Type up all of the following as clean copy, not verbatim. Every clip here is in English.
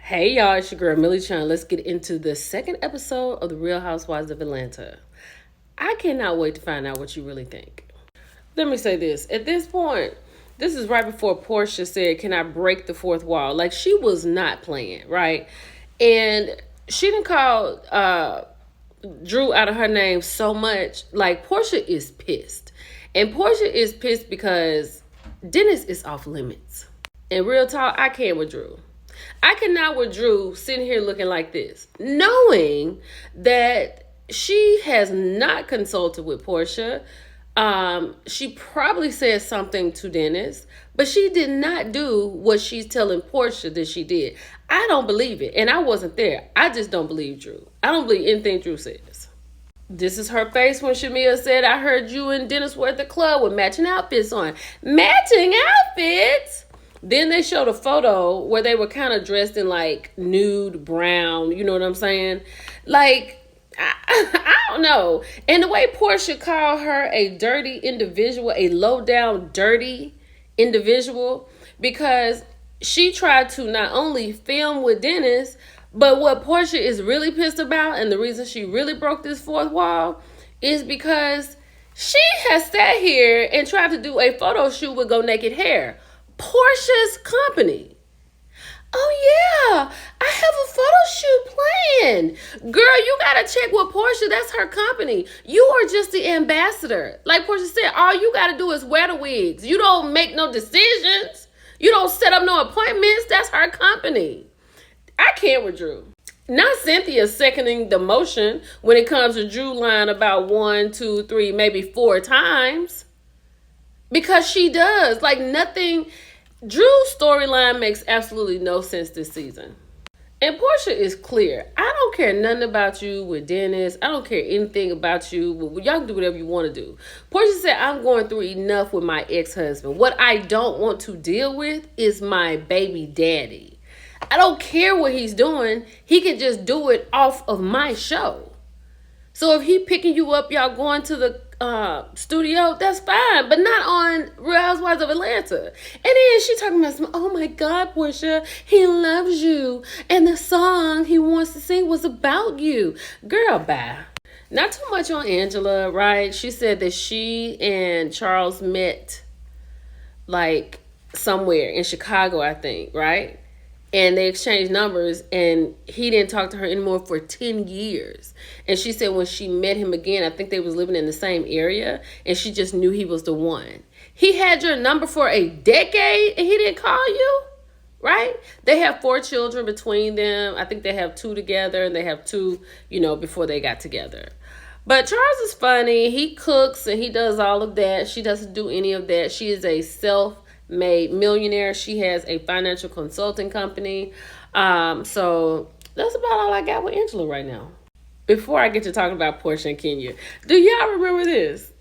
Hey y'all, it's your girl Millie Chan. Let's get into the second episode of The Real Housewives of Atlanta. I cannot wait to find out what you really think. Let me say this. At this point, this is right before Porsha said, "Can I break the fourth wall?" Like, she was not playing, right? And she didn't call Drew out of her name so much. Like, Porsha is pissed. And Porsha is pissed because Dennis is off limits. And real talk, I can't with Drew. I cannot with Drew sitting here looking like this, knowing that she has not consulted with Porsha. She probably said something to Dennis, but she did not do what she's telling Porsha that she did. I don't believe it, and I wasn't there. I just don't believe Drew. I don't believe anything Drew says. This is her face when Shamia said, "I heard you and Dennis were at the club with matching outfits on." Matching outfits? Then they showed a photo where they were kind of dressed in like nude brown. You know what I'm saying? Like, I don't know. And the way Porsha called her a dirty individual, a low down dirty individual, because she tried to not only film with Dennis, but what Porsha is really pissed about, and the reason she really broke this fourth wall, is because she has sat here and tried to do a photo shoot with Go Naked Hair, Porsha's company. Oh yeah, I have a photo shoot planned. Girl, you gotta check with Porsha. That's her company. You are just the ambassador. Like Porsha said, all you gotta do is wear the wigs. You don't make no decisions. You don't set up no appointments. That's her company. I can't with Drew. Not Cynthia seconding the motion when it comes to Drew lying about 1, 2, 3, maybe 4 times. Because she does. Like, nothing. Drew's storyline makes absolutely no sense this season. And Porsha is clear. I don't care nothing about you with Dennis. I don't care anything about you. Y'all can do whatever you want to do. Porsha said, "I'm going through enough with my ex-husband. What I don't want to deal with is my baby daddy. I don't care what he's doing. He can just do it off of my show. So if he picking you up, y'all going to the studio, that's fine, but not on Real Housewives of Atlanta." And then she talking about some, "Oh my God, Porsha, he loves you, and the song he wants to sing was about you." Girl, bye. Not too much on Angela, right? She said that she and Charles met like somewhere in Chicago, I think, right? And they exchanged numbers, and he didn't talk to her anymore for 10 years. And she said when she met him again, I think they was living in the same area, and she just knew he was the one. He had your number for a decade, and he didn't call you, right? They have 4 children between them. I think they have 2 together, and they have 2, before they got together. But Charles is funny. He cooks, and he does all of that. She doesn't do any of that. She is a self-made millionaire. She has a financial consulting company. So that's about all I got with Angela right now. Before I get to talking about Porsha and Kenya, do y'all remember this?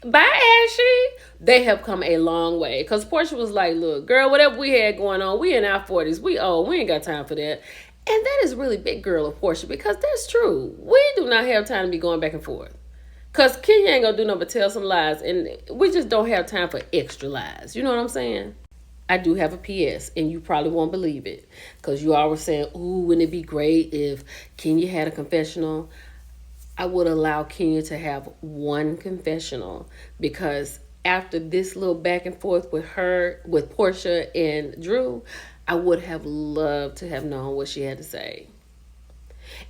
By Ashley, they have come a long way. Because Porsha was like, "Look, girl, whatever we had going on, we in our 40s. We old. We ain't got time for that." And that is really big girl of Porsha, because that's true. We do not have time to be going back and forth. Because Kenya ain't going to do nothing but tell some lies. And we just don't have time for extra lies. You know what I'm saying? I do have a PS, and you probably won't believe it. Because you always saying, "Ooh, wouldn't it be great if Kenya had a confessional?" I would allow Kenya to have one confessional. Because after this little back and forth with Porsha and Drew, I would have loved to have known what she had to say.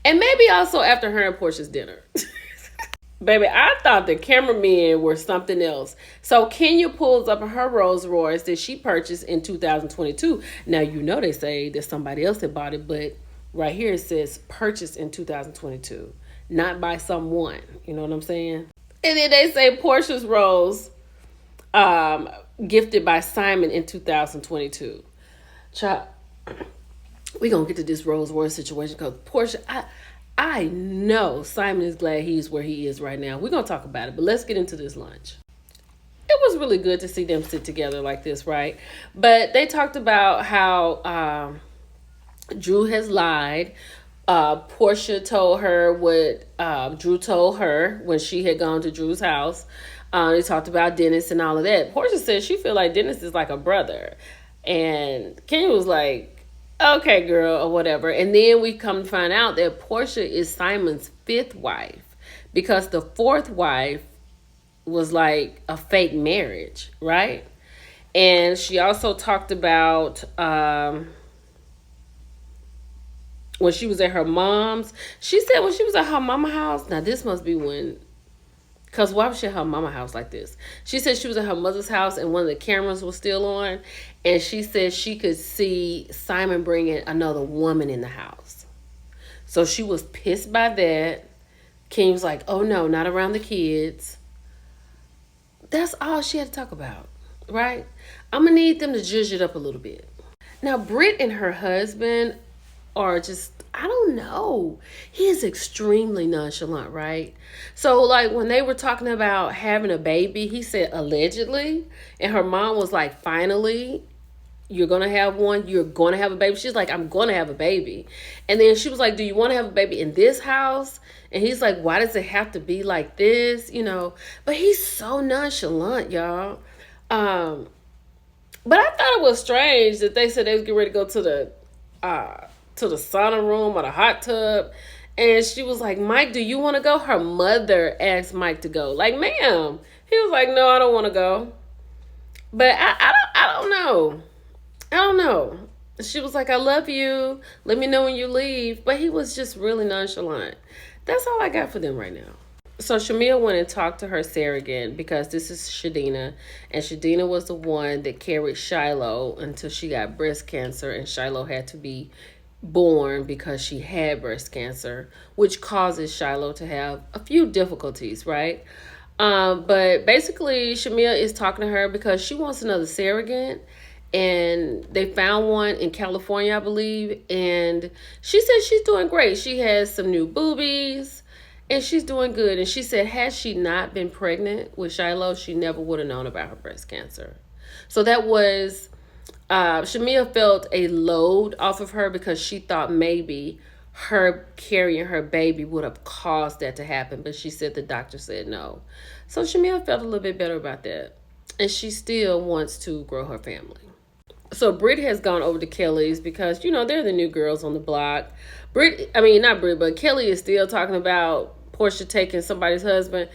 And maybe also after her and Porsha's dinner. Baby, I thought the cameramen were something else. So Kenya pulls up her Rolls Royce that she purchased in 2022. Now, they say that somebody else had bought it, but right here it says purchased in 2022, not by someone. You know what I'm saying? And then they say Porsha's Rolls gifted by Simon in 2022. Child, we gonna get to this Rolls Royce situation because Porsha, I know Simon is glad he's where he is right now. We're going to talk about it, but let's get into this lunch. It was really good to see them sit together like this, right? But they talked about how Drew has lied. Porsha told her what Drew told her when she had gone to Drew's house. They talked about Dennis and all of that. Porsha said she feel like Dennis is like a brother. And Kenya was like, Okay, girl, or whatever. And then we come to find out that Porsha is Simon's fifth wife because the fourth wife was like a fake marriage, right? And she also talked about when she was at her mom's. She said when she was at her mama house. Now this must be when, because why was she at her mama house like this? She said she was at her mother's house and one of the cameras was still on, and she said she could see Simon bringing another woman in the house. So she was pissed by that. King was like, "Oh no, not around the kids." That's all she had to talk about, right? I'm gonna need them to zhuzh it up a little bit. Now, Britt and her husband are just, I don't know. He is extremely nonchalant, right? So, like, when they were talking about having a baby, he said allegedly, and her mom was like, finally, you're gonna have one, you're gonna have a baby. She's like, I'm gonna have a baby. And then she was like, do you want to have a baby in this house? And he's like, why does it have to be like this? You know, but he's so nonchalant, y'all. But I thought it was strange that they said they was getting ready to go to the sauna room or the hot tub. And she was like, Mike, do you want to go? Her mother asked Mike to go. Like, ma'am. He was like, no, I don't want to go. But I don't know. I don't know. She was like, I love you. Let me know when you leave. But he was just really nonchalant. That's all I got for them right now. So Shamia went and talked to her surrogate because this is Shadina. And Shadina was the one that carried Shiloh until she got breast cancer. And Shiloh had to be born because she had breast cancer, which causes Shiloh to have a few difficulties, right? But basically, Shamia is talking to her because she wants another surrogate. And they found one in California, I believe. And she said she's doing great. She has some new boobies. And she's doing good. And she said, had she not been pregnant with Shiloh, she never would have known about her breast cancer. So that was, Shamia felt a load off of her because she thought maybe her carrying her baby would have caused that to happen. But she said the doctor said no. So Shamia felt a little bit better about that. And she still wants to grow her family. So Britt has gone over to Kelly's because, you know, they're the new girls on the block. Not Britt, but Kelly is still talking about Porsha taking somebody's husband.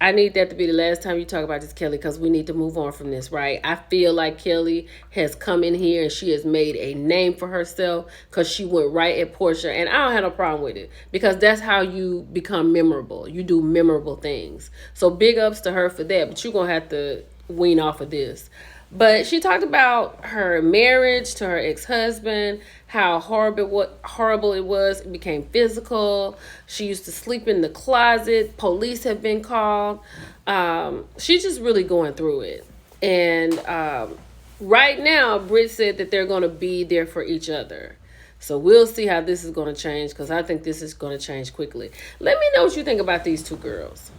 I need that to be the last time you talk about this, Kelly, because we need to move on from this, right? I feel like Kelly has come in here and she has made a name for herself because she went right at Porsha. And I don't have no problem with it because that's how you become memorable. You do memorable things. So big ups to her for that, but you're going to have to wean off of this. But she talked about her marriage to her ex-husband, how horrible it was. It became physical. She used to sleep in the closet. Police have been called. She's just really going through it. And right now, Britt said that they're going to be there for each other. So we'll see how this is going to change because I think this is going to change quickly. Let me know what you think about these two girls.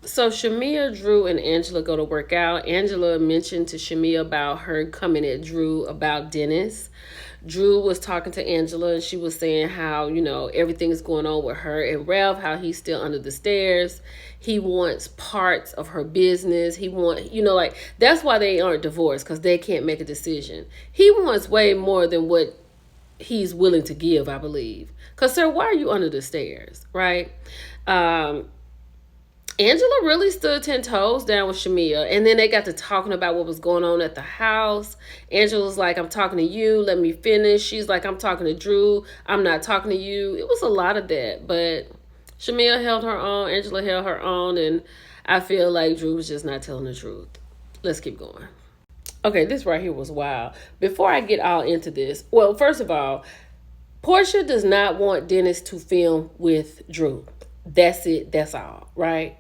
So Shamia, Drew, and Angela go to work out. Angela mentioned to Shamia about her coming at Drew about Dennis. Drew was talking to Angela and she was saying how, you know, everything is going on with her and Ralph, how he's still under the stairs. He wants parts of her business. He wants, you know, like, that's why they aren't divorced because they can't make a decision. He wants way more than what he's willing to give, I believe. Because, sir, why are you under the stairs, right? Angela really stood 10 toes down with Shamia. And then they got to talking about what was going on at the house. Angela's like, I'm talking to you. Let me finish. She's like, I'm talking to Drew. I'm not talking to you. It was a lot of that. But Shamia held her own. Angela held her own. And I feel like Drew was just not telling the truth. Let's keep going. Okay, this right here was wild. Before I get all into this, well, first of all, Porsha does not want Dennis to film with Drew. That's it. That's all, right?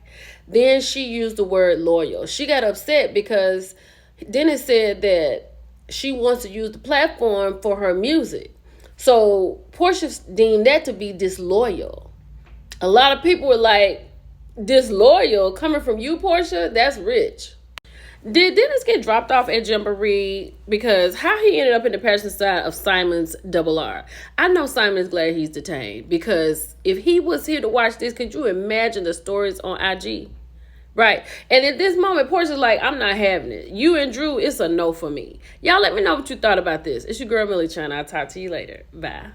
Then she used the word loyal. She got upset because Dennis said that she wants to use the platform for her music. So Porsha deemed that to be disloyal. A lot of people were like, disloyal coming from you, Porsha? That's rich. Did Dennis get dropped off at Jamboree? Because how he ended up in the passenger side of Simon's double R. I know Simon's glad he's detained. Because if he was here to watch this, could you imagine the stories on IG? Right. And at this moment, Porsha's like, I'm not having it. You and Drew, it's a no for me. Y'all let me know what you thought about this. It's your girl, Millie Chan. I'll talk to you later. Bye.